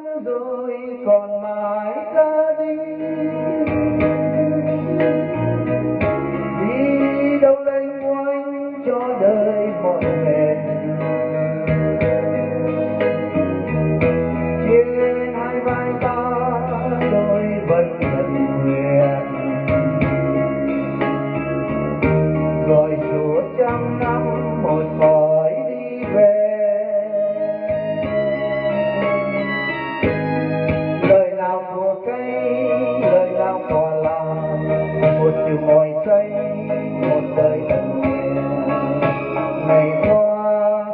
năm rồi còn mãi gia đình, đi đâu loanh quanh cho đời mỏi mệt. Trên hai vai ta đôi vẫn ẩn nguyện, rồi suốt trăm năm một cõi đi về. Lời nào của cây, lời nào của lòng, một chiều mỏi say, một đời ẩn nguyện. Ngày qua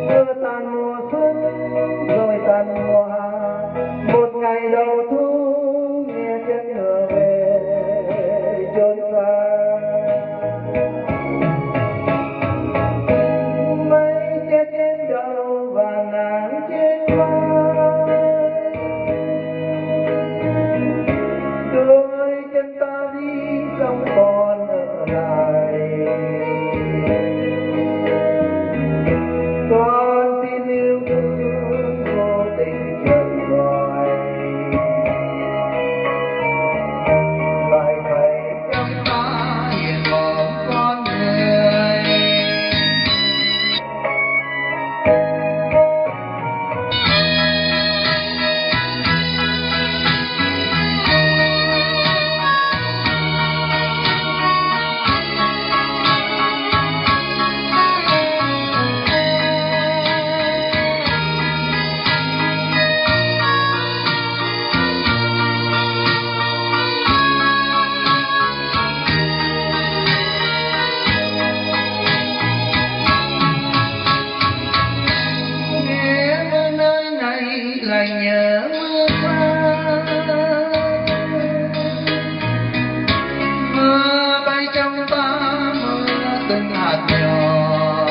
mưa tàn mùa xuân rồi tàn mùa hạ, một ngày đầu thu nghe chân ngựa về chốn xa. Mây che trên đầu và nắng trên vai, đôi chân ta đi không còn ở lại. Con tin yêu thương vô tình chợt gọi, lại thấy trong ta hiện một con người. Lại nhớ mưa xa, mưa bay trong ta mưa từng hạt nhỏ.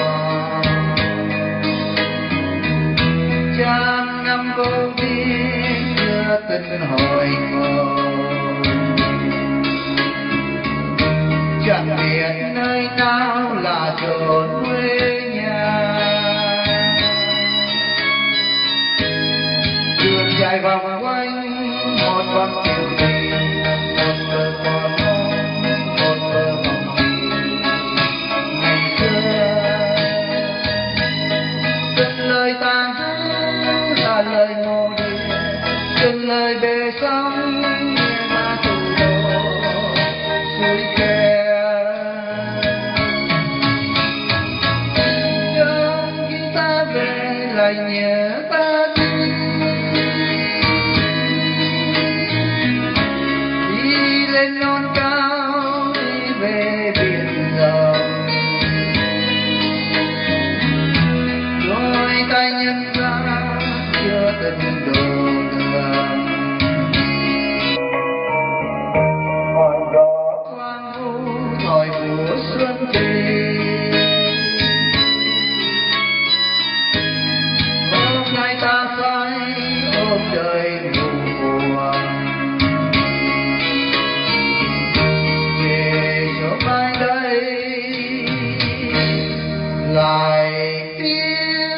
Trăm năm vô tiếng chưa từng hồi ngộ, chẳng biết nơi nào là chốn quê nhà. Dài vòng quanh một con chiều đi, một bờ cỏ non, một bờ hồng thủy. Ngày xưa từng lời ta hát là lời ngô đi, từng lời bề sóng nghe ta thủ đô suối khe. Trong khi ta về lại nhớ ta đi, lên non cao đi về biển rộng. Đôi tay nhân ra chưa từng độ đường, còn đó quang vu thời mùa xuân về. Hôm nay ta phải ôm đời ngủ buồn, mai đây lại tiếng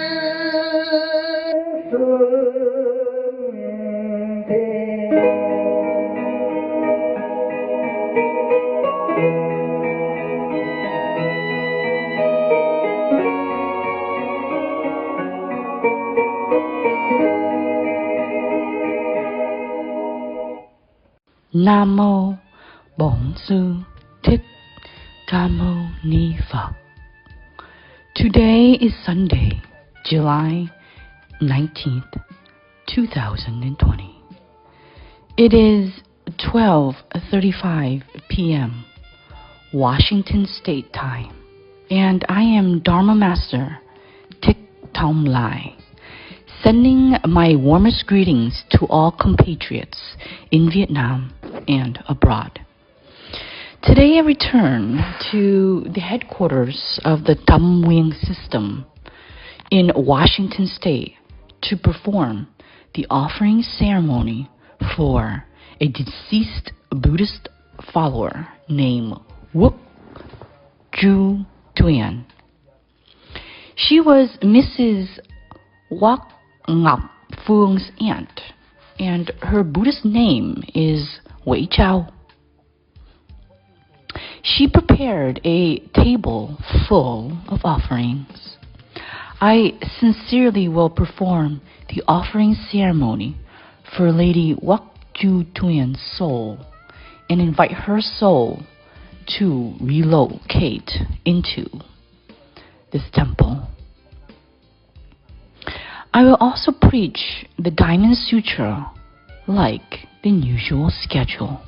xuân thêm. Nam mô Bổn Sư Thích Ca Mâu Ni Phật. Today is Sunday, July 19th, 2020. It is 12:35 p.m. Washington State Time, and I am Dharma Master Thich Thong Lai, sending my warmest greetings to all compatriots in Vietnam and abroad. Today I return to the headquarters of the THôNG system in Washington State to perform the offering ceremony for a deceased Buddhist follower named Wook Ju Tuyen. She was Mrs. Wak Ngọc Phương aunt, and her Buddhist name is Wei Chao. She prepared a table full of offerings. I sincerely will perform the offering ceremony for Lady Wak Ju Tuyen's soul and invite her soul to relocate into this temple. I will also preach the Diamond Sutra like the usual schedule.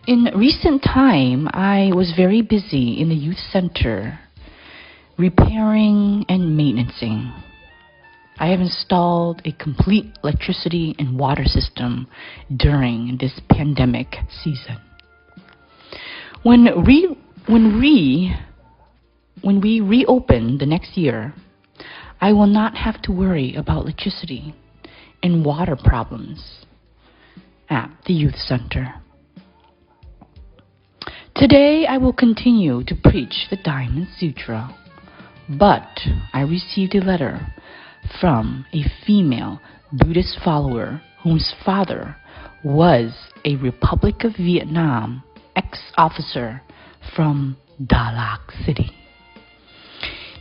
In recent time, I was very busy in the youth center, repairing and maintaining. I have installed a complete electricity and water system during this pandemic season. When we reopen the next year, I will not have to worry about electricity and water problems at the youth center. Today I will continue to preach the Diamond Sutra, but I received a letter from a female Buddhist follower whose father was a Republic of Vietnam ex-officer from Dalat City.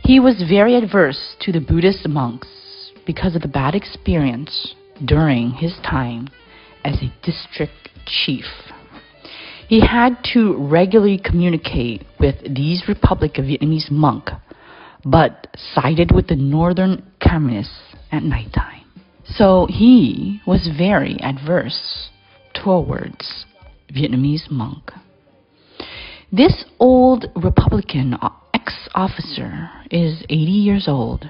He was very adverse to the Buddhist monks because of the bad experience during his time as a district chief. He had to regularly communicate with these Republic of Vietnamese monks, but sided with the northern communists at nighttime. So he was very adverse towards Vietnamese monk. This old Republican ex-officer is 80 years old,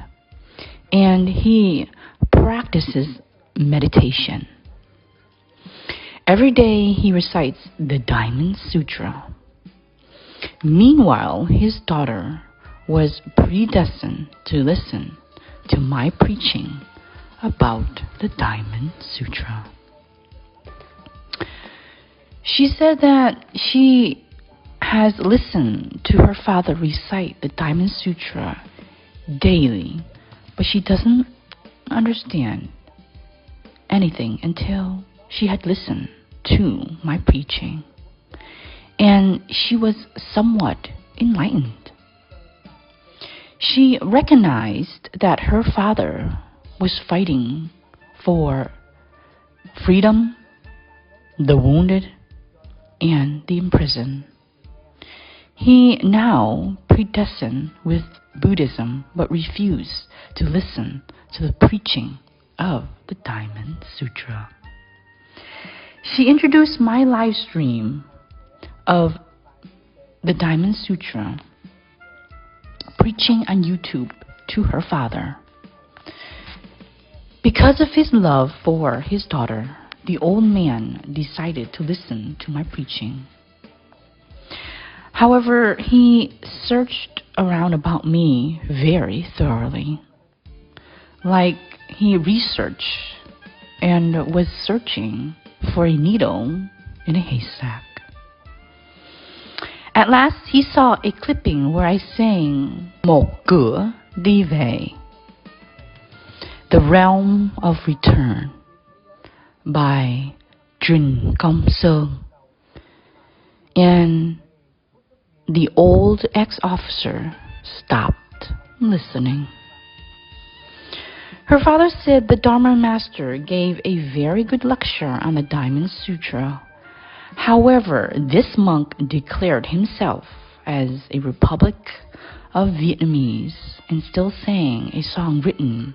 and he practices meditation. Every day he recites the Diamond Sutra. Meanwhile, his daughter was predestined to listen to my preaching about the Diamond Sutra. She said that she has listened to her father recite the Diamond Sutra daily, but she doesn't understand anything until she had listened to my preaching, and she was somewhat enlightened. She recognized that her father was fighting for freedom, the wounded, and the imprisoned. He now predestined with Buddhism, but refused to listen to the preaching of the Diamond Sutra. She introduced my live stream of the Diamond Sutra, preaching on YouTube, to her father. Because of his love for his daughter, the old man decided to listen to my preaching. However, he searched around about me very thoroughly. Like he researched and was searching for a needle in a haystack. At last, he saw a clipping where I sang Một cửa đi về, The Realm of Return by Trần Công Sơn. And the old ex-officer stopped listening. Her father said the Dharma master gave a very good lecture on the Diamond Sutra. However, this monk declared himself as a Republic of Vietnamese and still sang a song written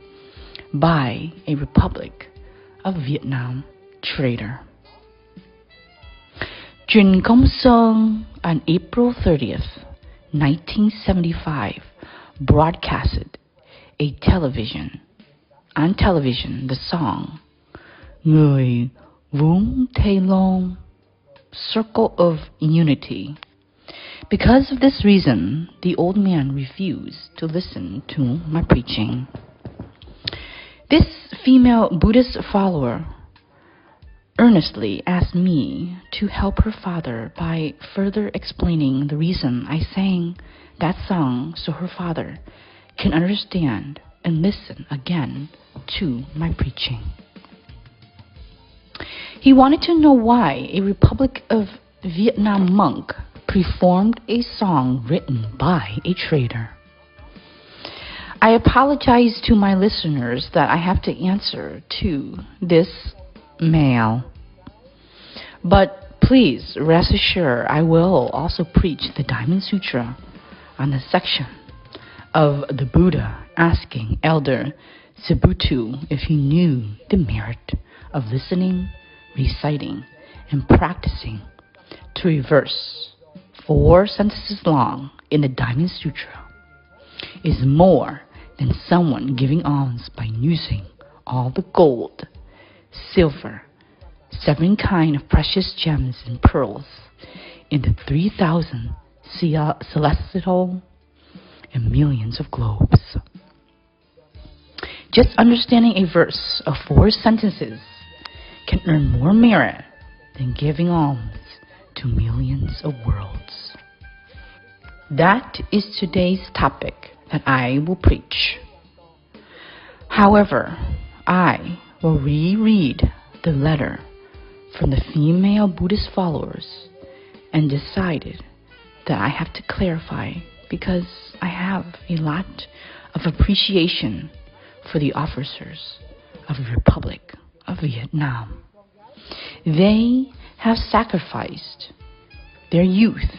by a Republic of Vietnam traitor. Trần Công Sơn on April 30th, 1975, broadcasted on television the song Người Vốn Thê Lôn, Circle of Unity. Because of this reason, the old man refused to listen to my preaching. This female Buddhist follower earnestly asked me to help her father by further explaining the reason I sang that song so her father can understand and listen again to my preaching. He wanted to know why a Republic of Vietnam monk performed a song written by a traitor. I apologize to my listeners that I have to answer to this mail. But please rest assured, I will also preach the Diamond Sutra on the section of the Buddha asking Elder Subhutu if he knew the merit of listening, reciting, and practicing to reverse 4 sentences long in the Diamond Sutra is more than someone giving alms by using all the gold, silver, 7 kinds of precious gems and pearls in the 3,000 celestial and millions of globes. Just understanding a verse of 4 sentences can earn more merit than giving alms to millions of worlds. That is today's topic that I will preach. However, I will reread the letter from the female Buddhist followers and decided that I have to clarify because I have a lot of appreciation for the officers of the Republic of Vietnam. They have sacrificed their youth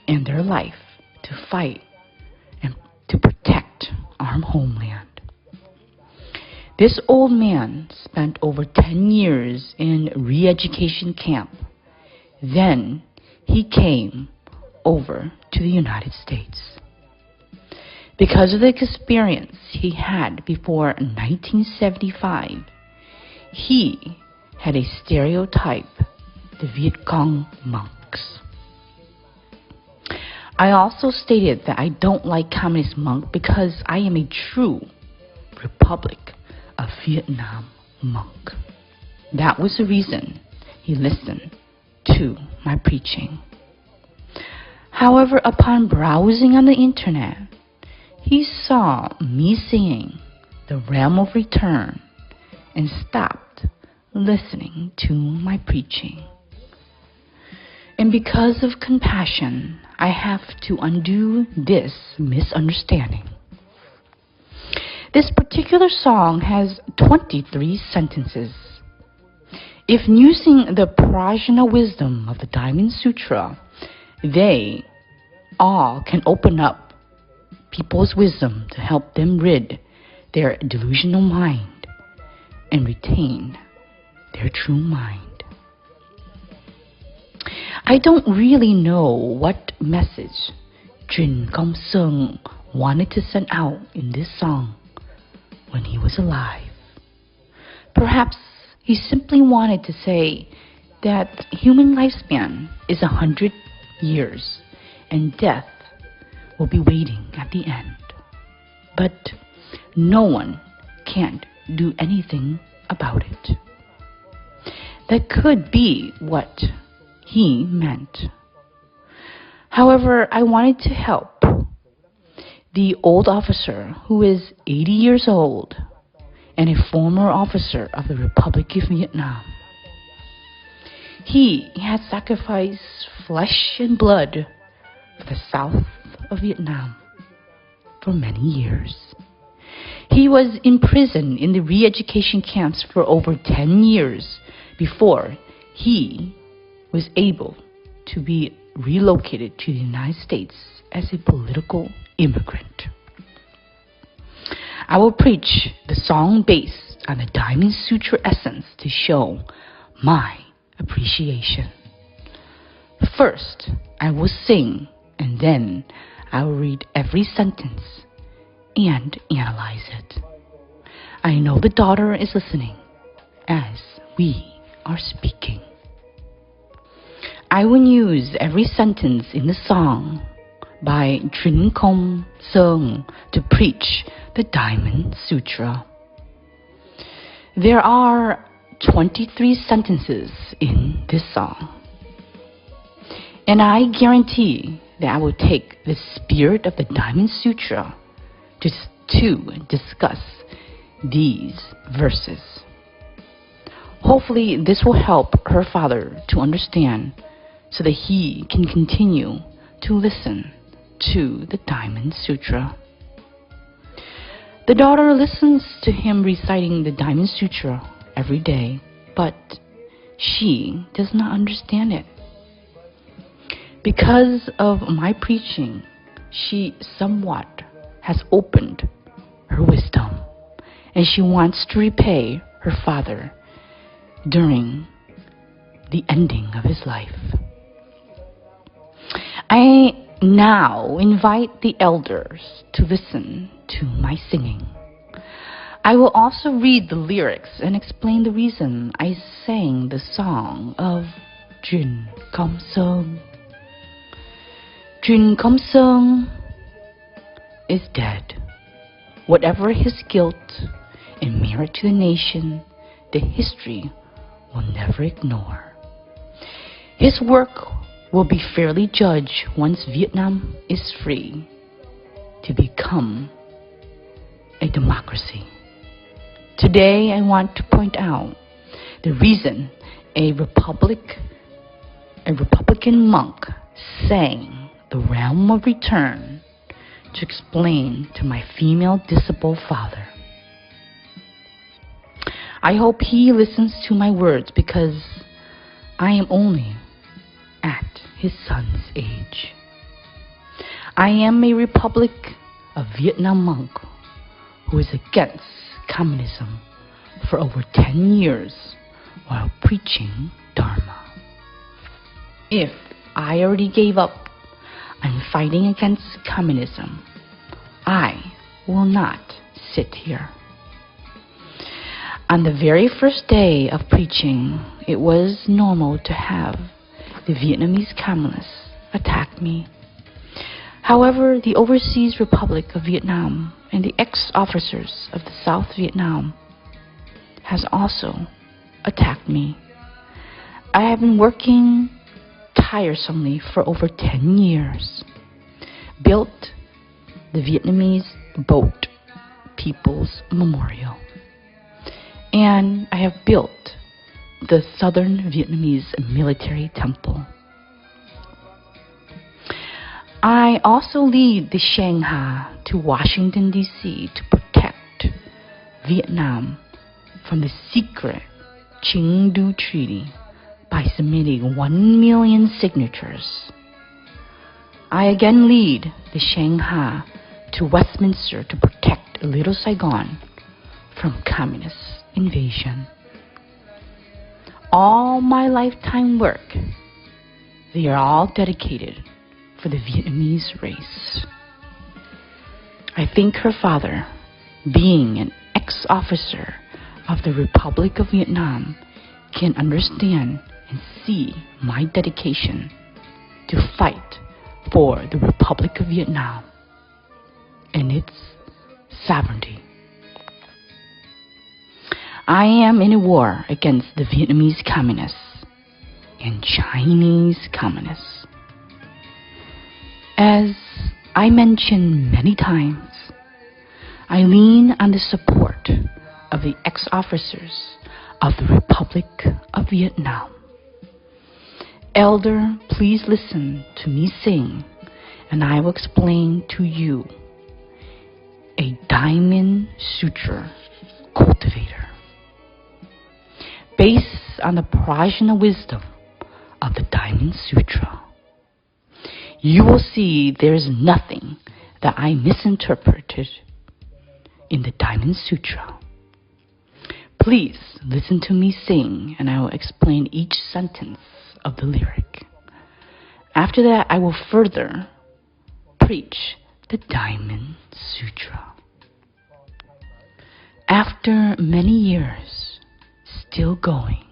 and their life to fight and to protect our homeland. This old man spent over 10 years in re-education camp. Then he came over to the United States. Because of the experience he had before 1975, he had a stereotype, the Viet Cong monks. I also stated that I don't like communist monk because I am a true Republic of Vietnam monk. That was the reason he listened to my preaching. However, upon browsing on the internet, he saw me singing the Realm of Return and stopped listening to my preaching. And because of compassion, I have to undo this misunderstanding. This particular song has 23 sentences. If using the prajna wisdom of the Diamond Sutra, they all can open up people's wisdom to help them rid their delusional mind and retain their true mind. I don't really know what message Trinh Công Sơn wanted to send out in this song when he was alive. Perhaps he simply wanted to say that human lifespan is 100 years and death will be waiting at the end. But no one can do anything about it. That could be what he meant. However, I wanted to help the old officer who is 80 years old and a former officer of the Republic of Vietnam. He had sacrificed flesh and blood for the south of Vietnam for many years. He was imprisoned in the re-education camps for over 10 years before he was able to be relocated to the United States as a political immigrant. I will preach the song based on the Diamond Sutra essence to show my appreciation. First, I will sing, and then I will read every sentence and analyze it. I know the daughter is listening as we are speaking. I will use every sentence in the song by Trinh Công Sơn to preach the Diamond Sutra. There are 23 sentences in this song, and I guarantee that I will take the spirit of the Diamond Sutra to discuss these verses. Hopefully this will help her father to understand so that he can continue to listen to the Diamond Sutra. The daughter listens to him reciting the Diamond Sutra every day, but she does not understand it. Because of my preaching, she somewhat has opened her wisdom, and she wants to repay her father during the ending of his life. I now invite the elders to listen to my singing. I will also read the lyrics and explain the reason I sang the song of Jun Kom Sung. Jun Kom Sung is dead. Whatever his guilt and merit to the nation, the history will never ignore. His work will be fairly judged once Vietnam is free to become a democracy. Today I want to point out the reason a Republican monk sang the Realm of Return to explain to my female disabled father. I hope he listens to my words because I am only at his son's age. I am a Republic of Vietnam monk who is against communism for over 10 years while preaching Dharma. If I already gave up on fighting against communism, I will not sit here. On the very first day of preaching, it was normal to have the Vietnamese communists attack me. However, the Overseas Republic of Vietnam and the ex-officers of the South Vietnam has also attacked me. I have been working tiresomely for over 10 years, built the Vietnamese Boat People's Memorial, and I have built the Southern Vietnamese Military Temple. I also lead the Shanghai to Washington, D.C. to protect Vietnam from the secret Qingdu Treaty by submitting 1 million signatures. I again lead the Shanghai to Westminster to protect Little Saigon from communist invasion. All my lifetime work, they are all dedicated for the Vietnamese race. I think her father, being an ex-officer of the Republic of Vietnam, can understand and see my dedication to fight for the Republic of Vietnam and its sovereignty. I am in a war against the Vietnamese communists and Chinese communists. As I mentioned many times, I lean on the support of the ex-officers of the Republic of Vietnam. Elder, please listen to me sing, and I will explain to you a Diamond Sutra cultivator, based on the prajna wisdom of the Diamond Sutra. You will see there is nothing that I misinterpreted in the Diamond Sutra. Please listen to me sing, and I will explain each sentence of the lyric. After that, I will further preach the Diamond Sutra. After many years, still going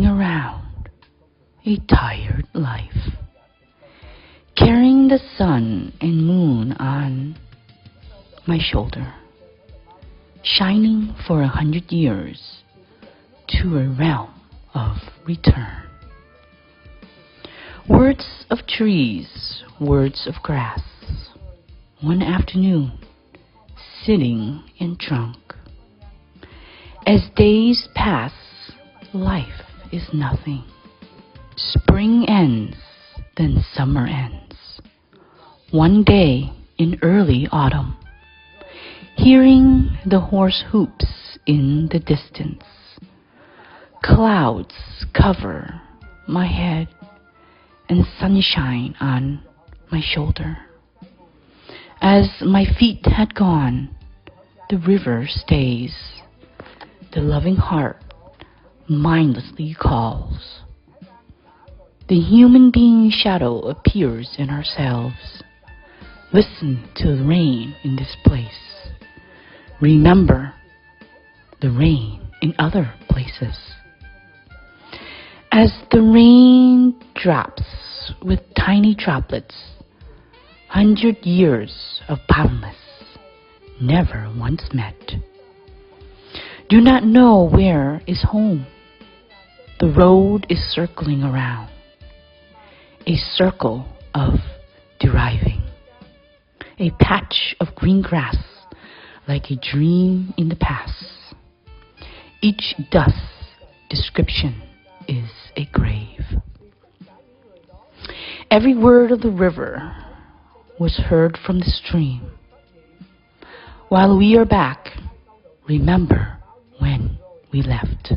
around a tired life, carrying the sun and moon on my shoulder, shining for 100 years to a realm of return. Words of trees, words of grass. One afternoon, sitting in trunk. As days pass, life is nothing. Spring ends, then summer ends. One day in early autumn, hearing the horse hoops in the distance, clouds cover my head and sunshine on my shoulder. As my feet had gone, the river stays. The loving heart mindlessly calls. The human being shadow appears in ourselves. Listen to the rain in this place. Remember the rain in other places. As the rain drops with tiny droplets, 100 years of boundless, never once met. Do not know where is home. The road is circling around, a circle of deriving, a patch of green grass like a dream in the past. Each dust description is a grave. Every word of the river was heard from the stream. While we are back, remember when we left.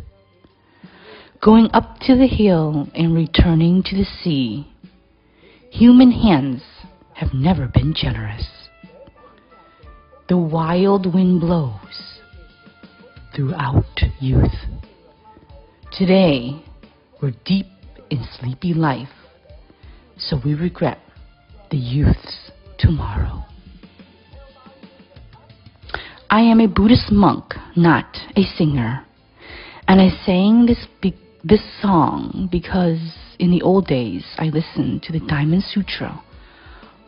Going up to the hill and returning to the sea, human hands have never been generous. The wild wind blows throughout youth. Today, we're deep in sleepy life, so we regret the youth's tomorrow. I am a Buddhist monk, not a singer, and I sang this song because in the old days I listened to the Diamond Sutra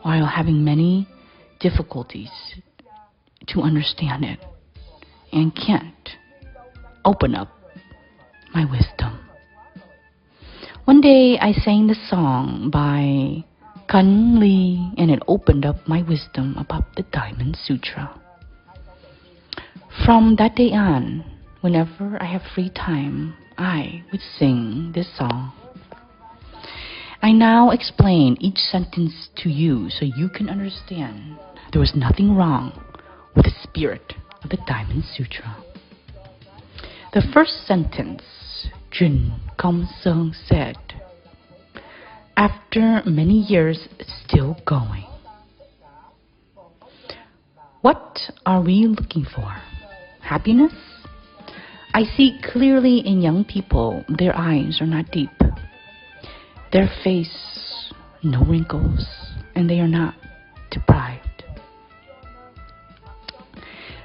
while having many difficulties to understand it and can't open up my wisdom. One day I sang the song by Thong Lai and it opened up my wisdom about the Diamond Sutra. From that day on, whenever I have free time, I would sing this song. I now explain each sentence to you so you can understand there was nothing wrong with the spirit of the Diamond Sutra. The first sentence, Jun Kong Sung said, after many years still going. What are we looking for? Happiness? I see clearly in young people, their eyes are not deep. Their face, no wrinkles, and they are not deprived.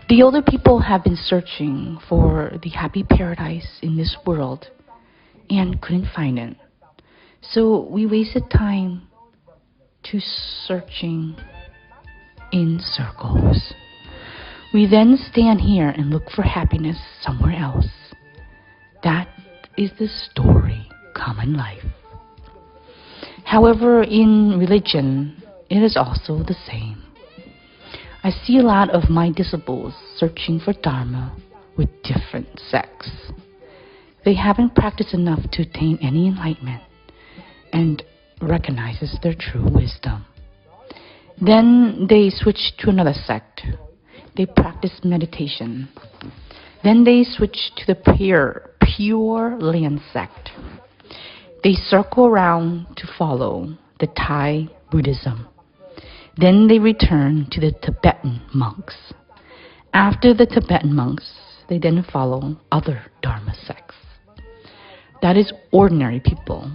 The older people have been searching for the happy paradise in this world and couldn't find it. So we wasted time to searching in circles. We then stand here and look for happiness somewhere else. That is the story, common life. However, in religion, it is also the same. I see a lot of my disciples searching for Dharma with different sects. They haven't practiced enough to attain any enlightenment and recognizes their true wisdom. Then they switch to another sect. They practice meditation. Then they switch to the Pure Land sect. They circle around to follow the Thai Buddhism. Then they return to the Tibetan monks. After the Tibetan monks, they then follow other Dharma sects. That is ordinary people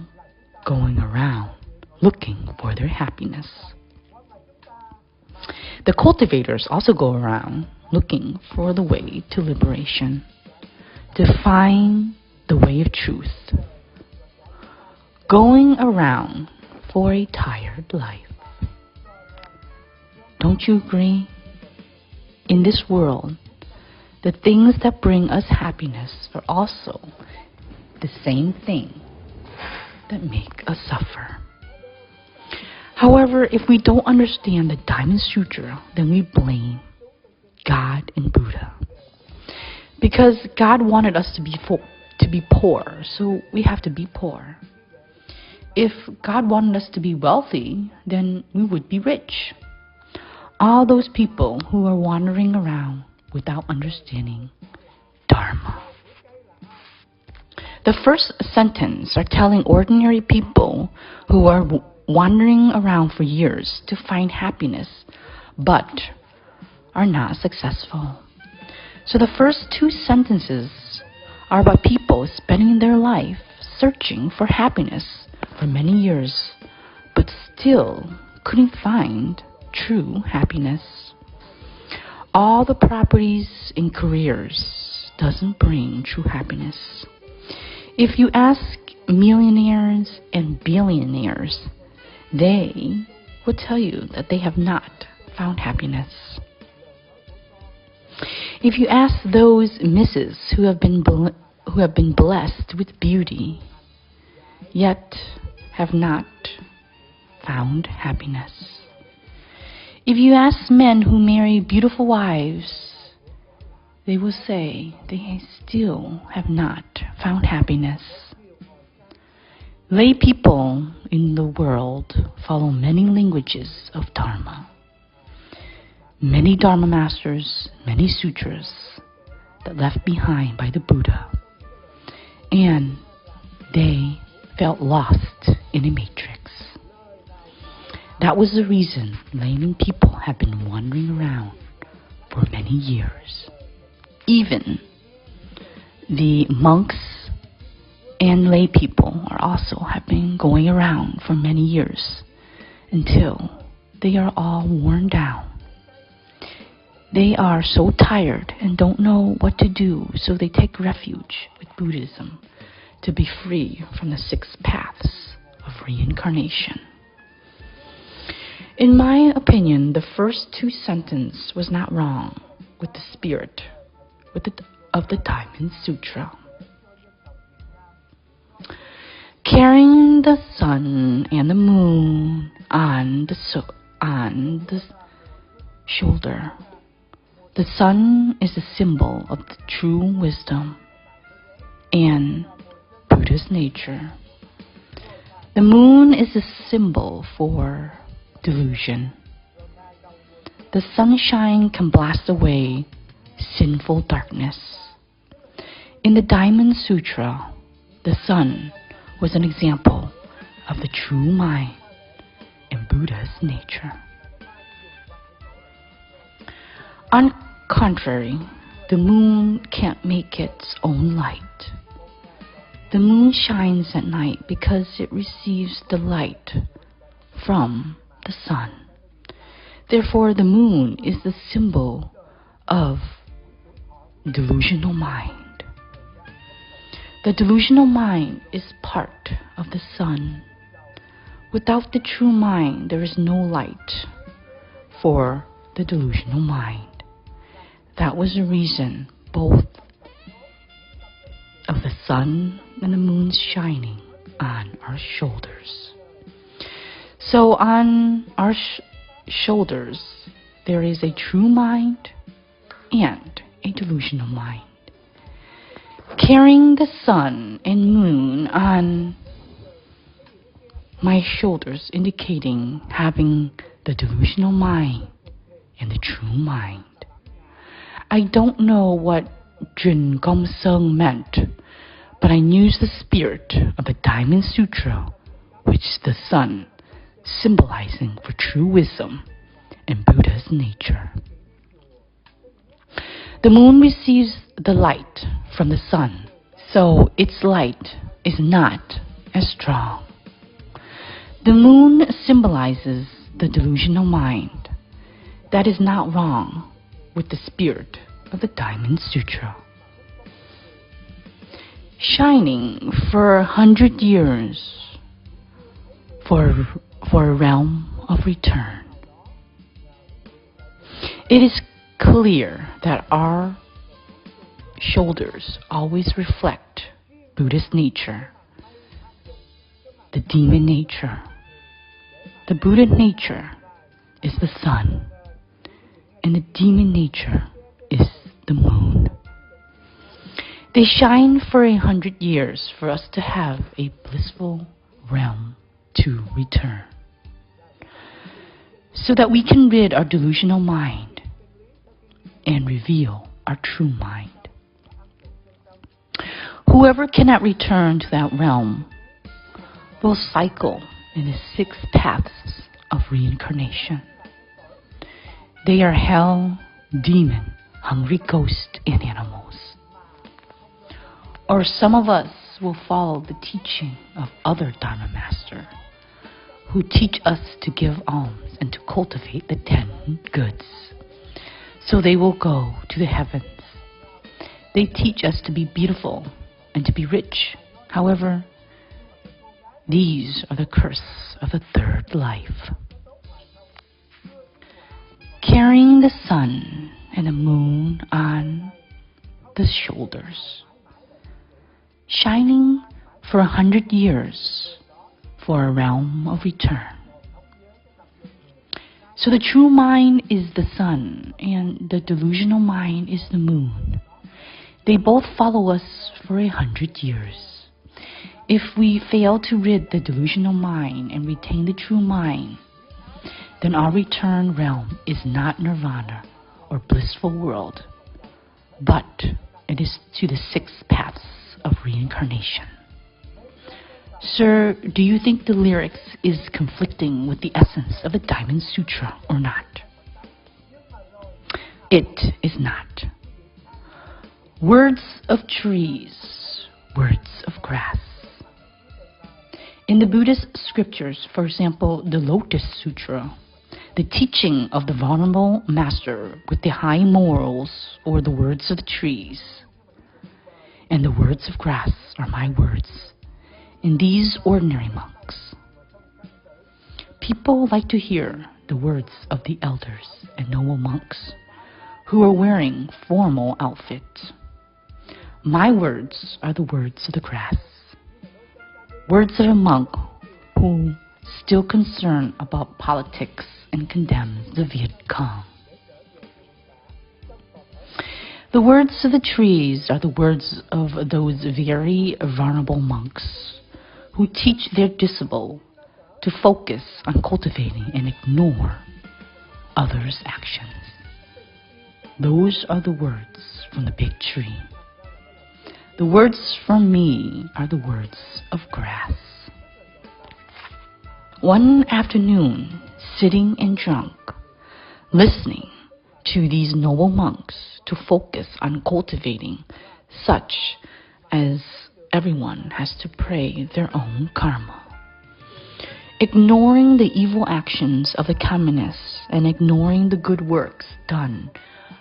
going around looking for their happiness. The cultivators also go around looking for the way to liberation, to find the way of truth. Going around for a tired life. Don't you agree? In this world, the things that bring us happiness are also the same thing that make us suffer. However, if we don't understand the Diamond Sutra, then we blame, God and Buddha. Because God wanted us to be poor, so we have to be poor. If God wanted us to be wealthy, then we would be rich. All those people who are wandering around without understanding Dharma. The first sentence are telling ordinary people who are wandering around for years to find happiness, but are not successful. So the first two sentences are about people spending their life searching for happiness for many years, but still couldn't find true happiness. All the properties and careers doesn't bring true happiness. If you ask millionaires and billionaires, they will tell you that they have not found happiness. If you ask those misses who have been blessed with beauty, yet have not found happiness. If you ask men who marry beautiful wives, they will say they still have not found happiness. Lay people in the world follow many languages of Dharma. Many Dharma masters, many sutras that left behind by the Buddha. And they felt lost in a matrix. That was the reason layman people have been wandering around for many years. Even the monks and lay people are also have been going around for many years until they are all worn down. They are so tired and don't know what to do, so they take refuge with Buddhism to be free from the 6 paths of reincarnation. In my opinion, the first 2 sentences was not wrong with the spirit of the Diamond Sutra. Carrying the sun and the moon on the shoulder. The sun is a symbol of the true wisdom and Buddha's nature. The moon is a symbol for delusion. The sunshine can blast away sinful darkness. In the Diamond Sutra, the sun was an example of the true mind and Buddha's nature. On contrary, the moon can't make its own light. The moon shines at night because it receives the light from the sun. Therefore, the moon is the symbol of delusional mind. The delusional mind is part of the sun. Without the true mind, there is no light for the delusional mind. That was the reason both of the sun and the moon shining on our shoulders. So on our shoulders, there is a true mind and a delusional mind. Carrying the sun and moon on my shoulders, indicating having the delusional mind and the true mind. I don't know what Jun Gong Sung meant, but I knew the spirit of the Diamond Sutra, which is the sun, symbolizing for true wisdom and Buddha's nature. The moon receives the light from the sun, so its light is not as strong. The moon symbolizes the delusional mind. That is not wrong with the spirit of the Diamond Sutra. Shining for 100 years for a realm of return. It is clear that our shoulders always reflect Buddha's nature, the demon nature. The Buddha nature is the sun, and the demon nature the moon. They shine for 100 years for us to have a blissful realm to return, so that we can rid our delusional mind and reveal our true mind. Whoever cannot return to that realm will cycle in the 6 paths of reincarnation. They are hell, demon, hungry ghost, and animals. Or some of us will follow the teaching of other Dharma Master who teach us to give alms and to cultivate the 10 goods. So they will go to the heavens. They teach us to be beautiful and to be rich. However, these are the curse of the 3rd life. Carrying the sun and the moon on the shoulders, shining for 100 years for a realm of return. So the true mind is the sun and the delusional mind is the moon. They both follow us for 100 years. If we fail to rid the delusional mind and retain the true mind, then our return realm is not nirvana or blissful world, but it is to the 6 paths of reincarnation. Sir, do you think the lyrics is conflicting with the essence of the Diamond Sutra or not? It is not. Words of trees, words of grass. In the Buddhist scriptures, for example, the Lotus Sutra, the teaching of the Venerable Master with the high morals, or the words of the trees, and the words of grass are my words, in these ordinary monks. People like to hear the words of the elders and noble monks who are wearing formal outfits. My words are the words of the grass, words of a monk who still concerned about politics and condemns the Viet Cong. The words of the trees are the words of those very venerable monks who teach their disciple to focus on cultivating and ignore others' actions. Those are the words from the big tree. The words from me are the words of grass. One afternoon, sitting and drunk, listening to these noble monks to focus on cultivating such as everyone has to pray their own karma, ignoring the evil actions of the communists and ignoring the good works done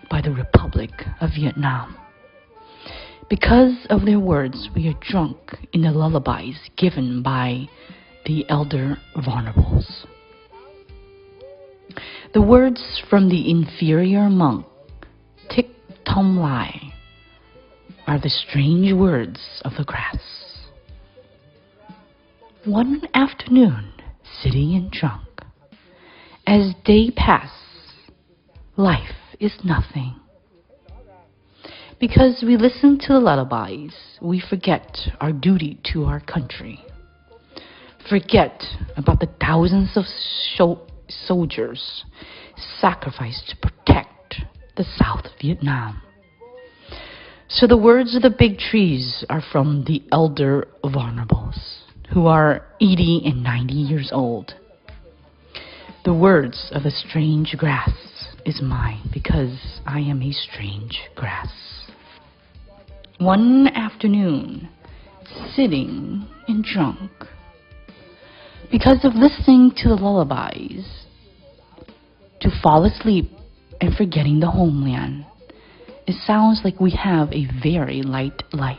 by the Republic of Vietnam. Because of their words, we are drunk in the lullabies given by the elder venerables. The words from the inferior monk, Thich Thong Lai, are the strange words of the grass. One afternoon, sitting and drunk, as day pass, life is nothing. Because we listen to the lullabies, we forget our duty to our country. Forget about the thousands of soldiers sacrificed to protect the South Vietnam. So the words of the big trees are from the elder venerables, who are 80 and 90 years old. The words of the strange grass is mine, because I am a strange grass. One afternoon, sitting and drunk, because of listening to the lullabies, to fall asleep and forgetting the homeland, it sounds like we have a very light life.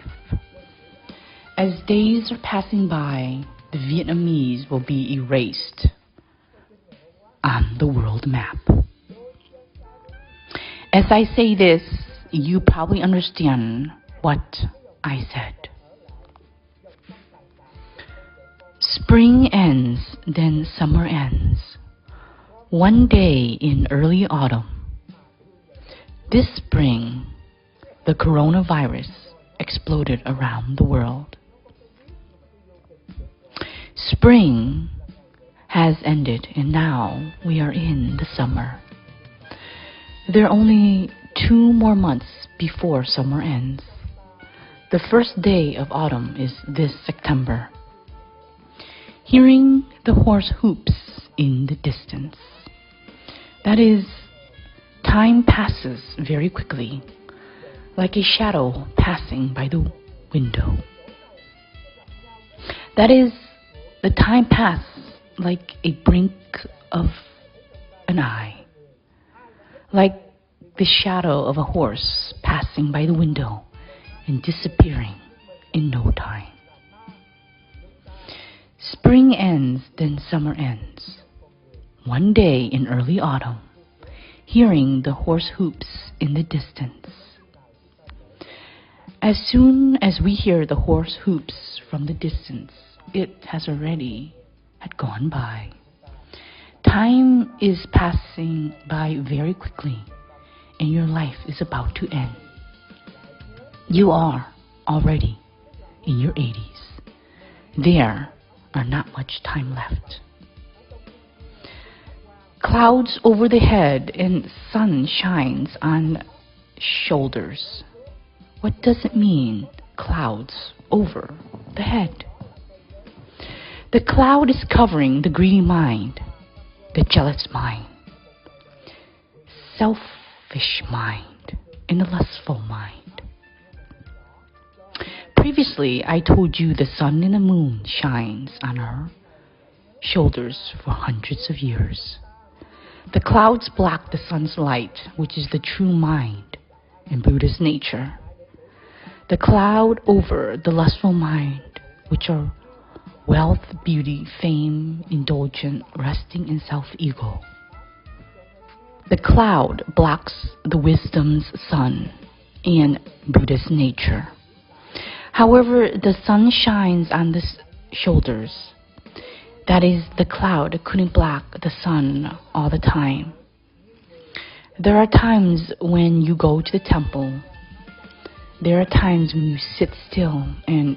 As days are passing by, the Vietnamese will be erased on the world map. As I say this, you probably understand what I said. Spring ends, then summer ends. One day in early autumn, this spring the coronavirus exploded around the world. Spring has ended and now we are in the summer. There are only 2 more months before summer ends. The first day of autumn is this September. Hearing the horse hoops in the distance. That is, time passes very quickly, like a shadow passing by the window. That is, the time passes like a blink of an eye, like the shadow of a horse passing by the window and disappearing in no time. Spring ends, then summer ends. One day in early autumn, hearing the horse hoops in the distance. As soon as we hear the horse hoops from the distance, it has already had gone by. Time is passing by very quickly, and your life is about to end. You are already in your 80s. There are not much time left. Clouds over the head and sun shines on shoulders. What does it mean, clouds over the head? The cloud is covering the greedy mind, the jealous mind, selfish mind, and the lustful mind. Previously, I told you the sun and the moon shines on our shoulders for hundreds of years. The clouds block the sun's light, which is the true mind and Buddha's nature. The cloud over the lustful mind, which are wealth, beauty, fame, indulgent, resting in self-ego. The cloud blocks the wisdom's sun and Buddha's nature. However, the sun shines on the shoulders. That is, the cloud couldn't block the sun all the time. There are times when you go to the temple. There are times when you sit still and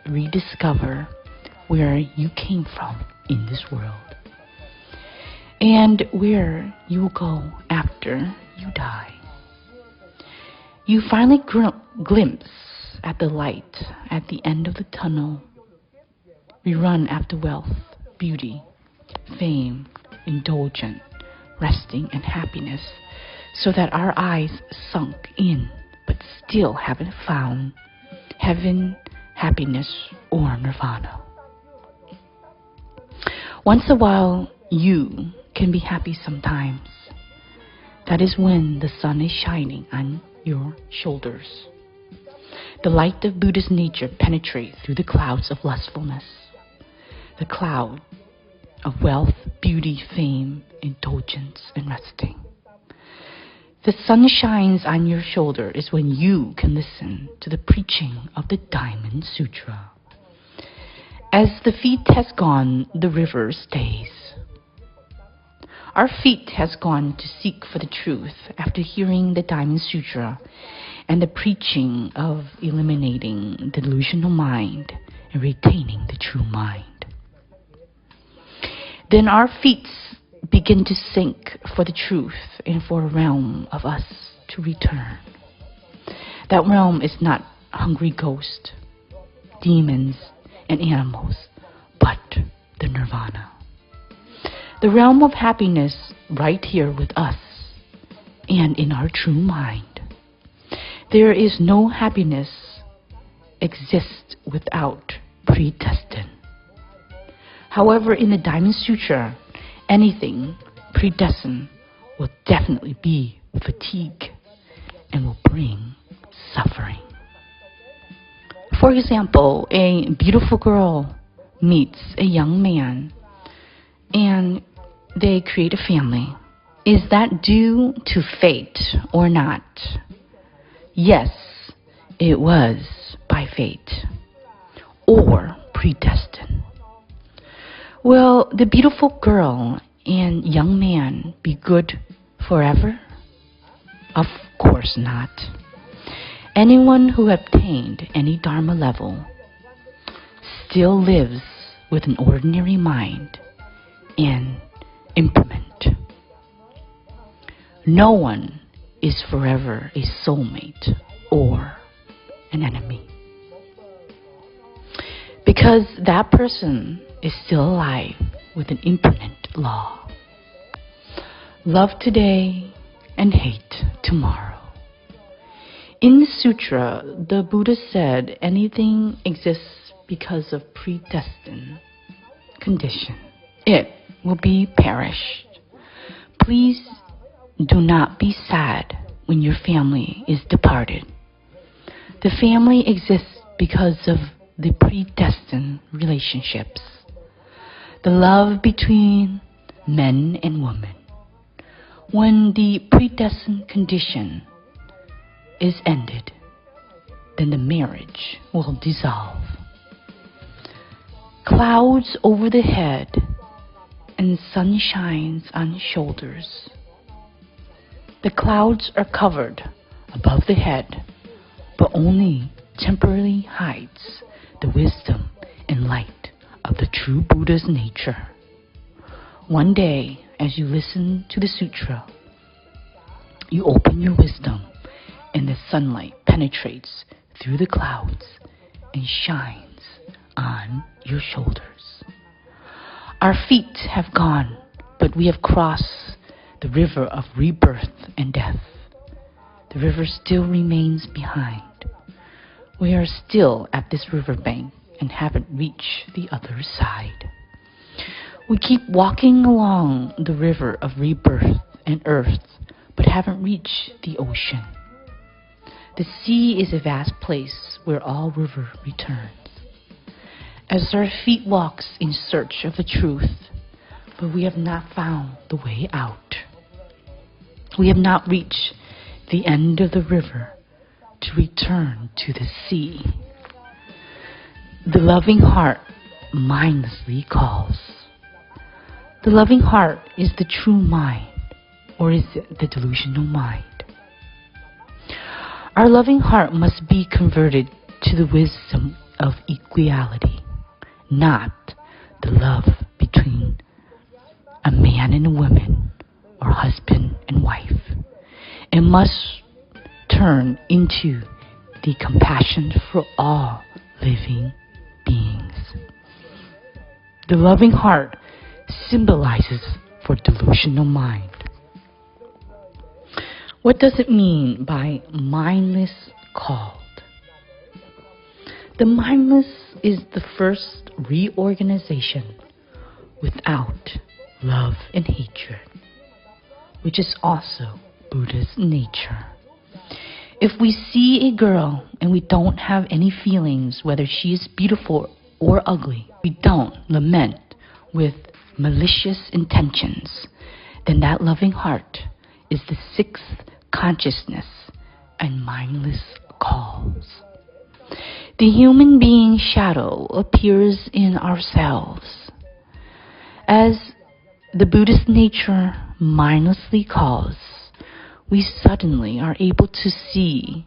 rediscover where you came from in this world and where you will go after you die. You finally glimpse at the light at the end of the tunnel. We run after wealth, beauty, fame, indulgence, resting, and happiness, so that our eyes sunk in but still haven't found heaven, happiness, or nirvana. Once in a while, you can be happy sometimes. That is when the sun is shining on your shoulders. The light of Buddha's nature penetrates through the clouds of lustfulness, the cloud of wealth, beauty, fame, indulgence, and resting. The sun shines on your shoulder is when you can listen to the preaching of the Diamond Sutra. As the feet has gone, the river stays. Our feet has gone to seek for the truth after hearing the Diamond Sutra and the preaching of eliminating the delusional mind and retaining the true mind. Then our feet begin to sink for the truth and for a realm of us to return. That realm is not hungry ghosts, demons, and animals, but the nirvana. The realm of happiness right here with us and in our true mind. There is no happiness exists without predestined. However, in the Diamond Sutra, anything predestined will definitely be fatigue and will bring suffering. For example, a beautiful girl meets a young man and they create a family. Is that due to fate or not? Yes, it was by fate or predestined. Will the beautiful girl and young man be good forever? Of course not. Anyone who obtained any Dharma level still lives with an ordinary mind and impermanent. No one is forever a soulmate or an enemy, because that person is still alive with an impermanent law. Love today and hate tomorrow. In the sutra, the Buddha said anything exists because of predestined condition. It will be perished. Please do not be sad when your family is departed. The family exists because of the predestined relationships, the love between men and women. When the predestined condition is ended, then the marriage will dissolve. Clouds over the head and sun shines on shoulders. The clouds are covered above the head, but only temporarily hides the wisdom and light of the true Buddha's nature. One day, as you listen to the sutra, you open your wisdom and the sunlight penetrates through the clouds and shines on your shoulders. Our feet have gone, but we have crossed the river of rebirth and death. The river still remains behind. We are still at this riverbank and haven't reached the other side. We keep walking along the river of rebirth and earth, but haven't reached the ocean. The sea is a vast place where all river returns. As our feet walks in search of the truth, but we have not found the way out. We have not reached the end of the river to return to the sea. The loving heart mindlessly calls. The loving heart is the true mind, or is it the delusional mind? Our loving heart must be converted to the wisdom of equality, not the love between a man and a woman, or husband and wife. It must turn into the compassion for all living beings. The loving heart symbolizes for delusional mind. What does it mean by mindless called? The mindless is the first reorganization without love and hatred, which is also Buddha's nature. If we see a girl and we don't have any feelings whether she is beautiful or ugly, we don't lament with malicious intentions, then that loving heart is the sixth consciousness and mindless calls. The human being shadow appears in ourselves. As the Buddhist nature mindlessly calls, we suddenly are able to see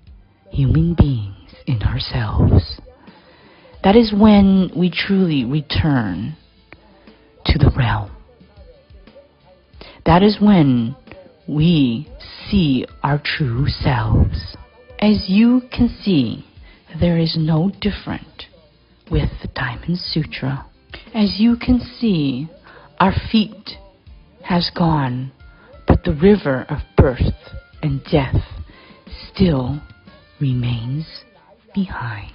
human beings in ourselves. That is when we truly return to the realm. That is when we see our true selves. As you can see, there is no different with the Diamond Sutra. As you can see, our feet has gone, but the river of birth and death still remains behind.